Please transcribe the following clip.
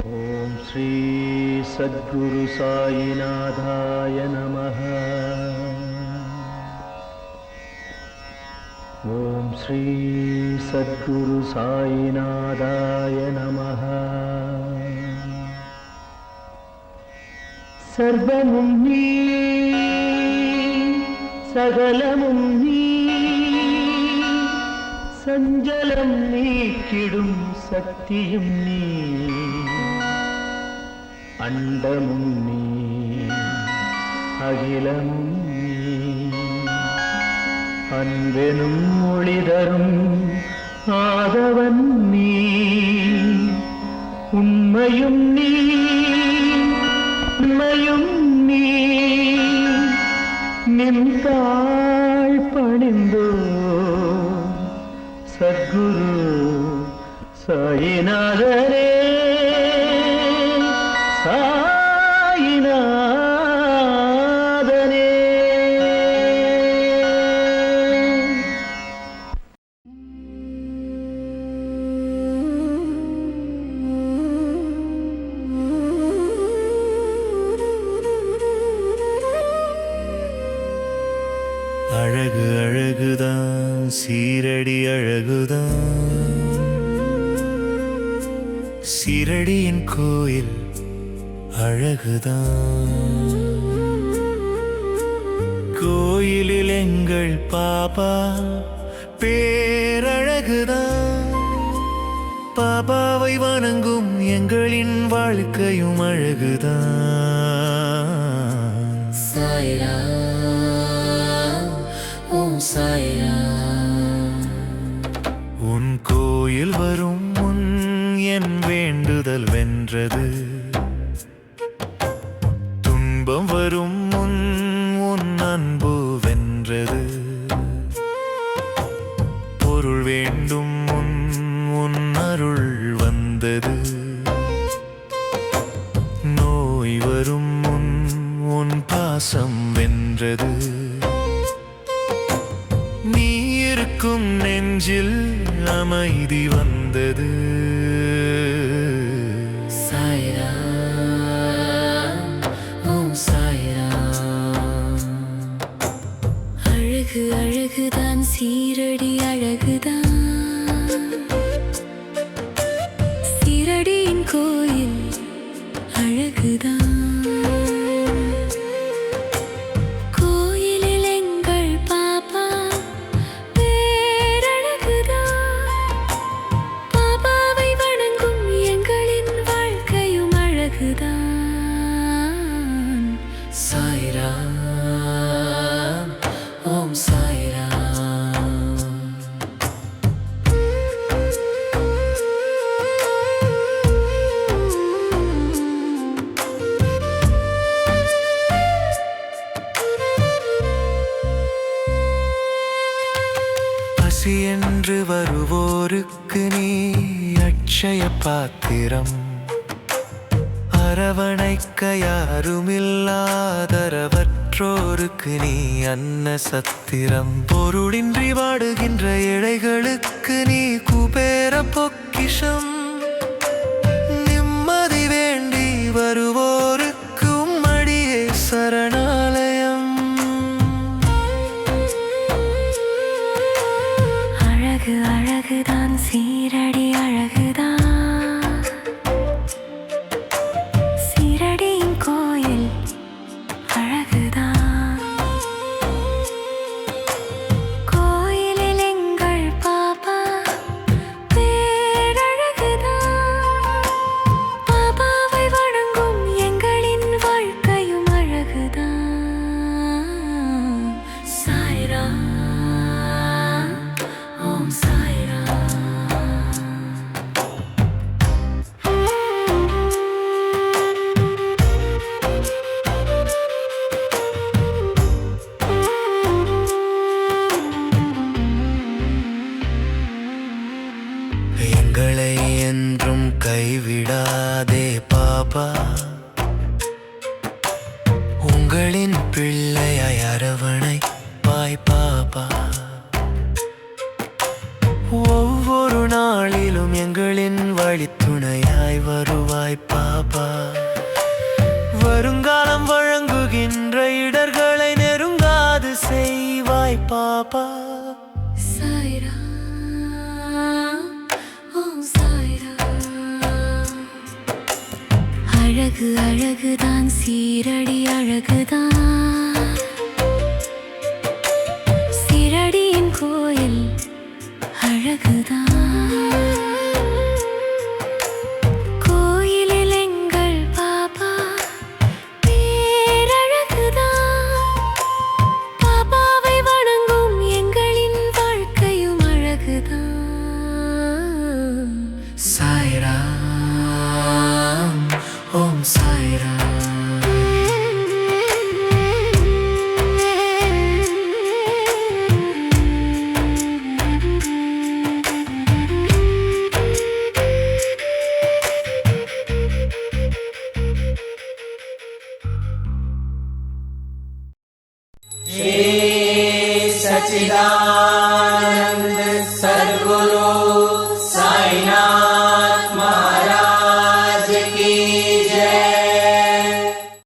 ஓம் ஸ்ரீ சத்குரு சாயிநாதாய நமः. ஓம் ஸ்ரீ சத்குரு சாயிநாதாய நமः. சர்வமும் நீ, சகலமும் நீ, சஞ்சலம் நீக்கிடும் சக்தியும் நீ, அண்டமும் நீ, அகிலமும் நீ, அன்பெனும் ஒளிதரும் ஆதவன் நீ, உண்மையும் நீ, உண்மையும் நீ, நின்றாள் பணிந்தோ சத்குரு சாயிநாதரே. சாயிநாதனே. அழகு அழகுதான், சீரடி அழகுதான், சீரடியின் கோயில் அழகுதான். கோயிலில் எங்கள் பாபா பேரழகுதான். பாபாவை வணங்கும் எங்களின் வாழ்க்கையும் அழகுதான். சாய்ராம், ஓம் சாய்ராம். உன் கோயில் வரும் முன் என் வேண்டுதல் வென்றது. துன்பம் வரும் முன் உன் அன்பு வென்றது. பொருள் வேண்டும் முன் உன் அருள் வந்தது. நோய் வரும் முன் உன் பாசம் வென்றது. நீ இருக்கும் நெஞ்சில் அமைதி வந்தது. சாய்ராம், ஓம் சாய்ராம். அழகு அழகுதான், சீரடி அழகுதான், சீரடியின் கோயில் அழகுதான். கோயிலில் எங்கள் பாப்பா பேரழகுதான். பாபாவை வணங்கும் எங்களின் வாழ்க்கையும் அழகுதான். சாய்ராம், ஓம் சாய்ராம். பசி என்று வருவோருக்கு நீ அட்சய பாத்திரம். அரவணைக்க யாருமில்லாதரவற்றோருக்கு நீ அன்ன சத்திரம். பொருளின்றி வாடுகின்ற ஏழைகளுக்கு நீ குபேர பொக்கிஷம். நிம்மதி வேண்டி வருவோருக்கு உம்மடியே சரணாலயம். அழகு அழகுதான், சீரடி அழகுதான், சீரடியின் கோயில் அழகுதான். கோயிலில் எங்கள் பாபா பேரழகுதான். பாபாவை வணங்கும் எங்களின் வாழ்க்கையும் அழகுதான். சாய்ராம், ஓம் சாய்ராம். எங்களை என்றும் கைவிடாதே பாபா. உங்களின் பிள்ளையாய் அரவணைப்பாய் பாபா. ஒவ்வொரு நாளிலும் எங்களின் வழித்துணையாய் வருவாய் பாபா. வருங்காலம் வழங்குகின்ற இடர்களை நெருங்காது செய்வாய் பாபா. சாய்ராம் ஓம் சாய்ராம். அழகு அழகுதான் சீரடி அழகுதான். சீரடியின் கோயில் அழகுதான். கோயிலில் எங்கள் பாபா பேரழகுதான். பாபாவை வணங்கும் எங்களின் வாழ்க்கையும் அழகுதான். சாய்ராம் ஓம் சாய்ராம். सच्चिदानंद